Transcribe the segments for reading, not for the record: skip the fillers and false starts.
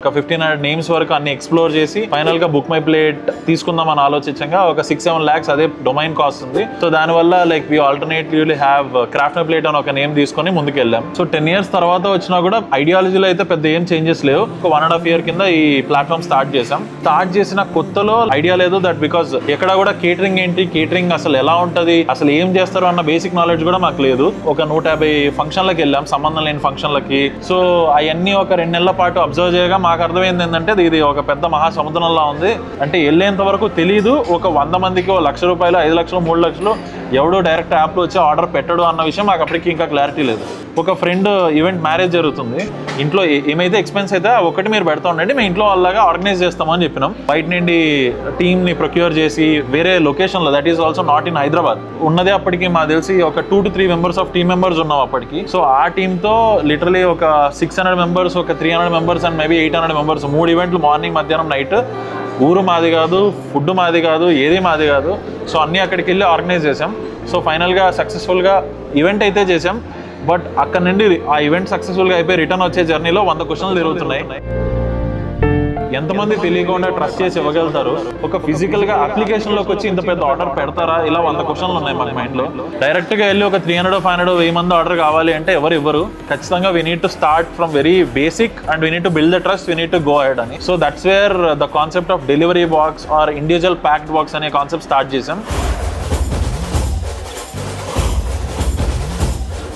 ఒక 1500 నేమ్స్ వరకు అన్ని ఎక్స్ప్లోర్ చేసి ఫైనల్ గా బుక్ మై ప్లేట్ తీసుకుందాం అని ఆలోచించగా ఒక 6-7 lakhs అదే డొమైన్ కాస్ట్ ఉంది. సో దానివల్ల like we alternatively have Craft My Plate అని ఒక నేమ్ తీసుకొని ముందుకు వెళ్ళాం. సో 10 years తర్వాత వచ్చినా కూడా ఐడియాలజీలో అయితే పెద్ద ఏం చేంజెస్ లేవు. ఒక 1.5 year కింద ఈ ప్లాట్ఫామ్ స్టార్ట్ చేసాం. స్టార్ట్ చేసిన కొత్తలో ఐడియా లేదు దట్ బికాస్ ఎక్కడ కూడా కేటరింగ్ ఏంటి, కేటరింగ్ అసలు ఎలా ఉంటది, అసలు ఏం చేస్తారు అన్న బేసిక్ నాలెడ్జ్ కూడా మాకు లేదు. ఒక 150 ఫంక్షన్లకు వెళ్ళాం, సంబంధం లేని ఫంక్షన్లకి. సో అవన్నీ ఒక 2 నెలల పాటు అబ్జర్వ్ చేయగా మాకు అర్థమైంది ఏంటంటే ఇది ఒక పెద్ద మహాసముద్రంలా ఉంది. అంటే వెళ్ళేంత వరకు తెలియదు. ఒక 100 మందికి 1 లక్ష రూపాయలు, 5 లక్షలు, 3 లక్షలు ఎవడో డైరెక్ట్ యాప్లో వచ్చి ఆర్డర్ పెట్టడు అన్న విషయం మాకు అప్పటికి ఇంకా క్లారిటీ లేదు. ఒక ఫ్రెండ్ ఈవెంట్ మ్యారేజ్ జరుగుతుంది, ఇంట్లో ఏమైతే ఎక్స్పెన్స్ అయితే ఒకటి మీరు పెడతా ఉండండి, మేము ఇంట్లో వాళ్ళగా ఆర్గనైజ్ చేస్తామని చెప్పినాం. బయట నుండి టీమ్ని ప్రొక్యూర్ చేసి వేరే లొకేషన్లో, that is also not in Hyderabad ఉన్నదే. అప్పటికి మాకు తెలిసి ఒక 2 to 3 members of team members ఉన్నాం అప్పటికి. సో ఆ టీంతో లిటరలీ ఒక 600 members, ఒక 300 members అండ్ మేబీ 800 members, 3 ఈవెంట్లు మార్నింగ్, మధ్యాహ్నం, నైట్. ఊరు మాది కాదు, ఫుడ్ మాది కాదు, ఏది మాది కాదు. సో అన్నీ అక్కడికి వెళ్ళి ఆర్గనైజ్ చేసాం. సో ఫైనల్గా సక్సెస్ఫుల్గా ఈవెంట్ అయితే చేసాం. బట్ అక్కడ నుండి ఆ ఈవెంట్ సక్సెస్ఫుల్గా అయిపోయి రిటర్న్ వచ్చే జర్నీలో 100 క్వశ్చన్లు తిరుగుతున్నాయి. ఎంతమంది తెలియకుండా ట్రస్ట్ చేసి ఇవ్వగలుగుతారు? ఒక ఫిజికల్ గా అప్లికేషన్ లోకి వచ్చి ఇంత పెద్ద ఆర్డర్ పెడతారా? ఇలా 100 క్వశ్చన్లు ఉన్నాయి మన మైండ్ లో. డైరెక్ట్ గా వెళ్ళి ఒక 300, 500, 1000 మంది ఆర్డర్ కావాలి అంటే ఎవరు ఇవ్వరు. ఖచ్చితంగా we need to start from very basic and we need to build the trust, we need to go ahead అని. So that's where the concept of delivery box or individual packed box అనే concept start చేసాం.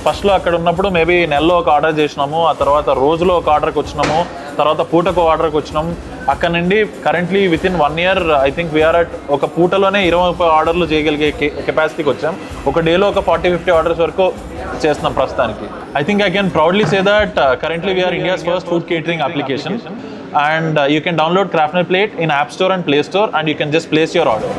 ఫస్ట్లో అక్కడ ఉన్నప్పుడు maybe నెలలో ఒక order చేసినాము, ఆ తర్వాత రోజులో ఒక ఆర్డర్కి వచ్చినాము, తర్వాత పూటకు ఆర్డర్కి వచ్చినాము. అక్కడ నుండి currently within 1 year I think we are at ఒక పూటలోనే 20-30 ఆర్డర్లు చేయగలిగే కెపాసిటీకి వచ్చాం. ఒక డేలో ఒక 40-50 ఆర్డర్స్ వరకు చేస్తున్నాం ప్రస్తుతానికి. I think I can proudly say that currently we are India's first food catering application and you can download Craft My Plate in App Store and Play Store and you can just place your order.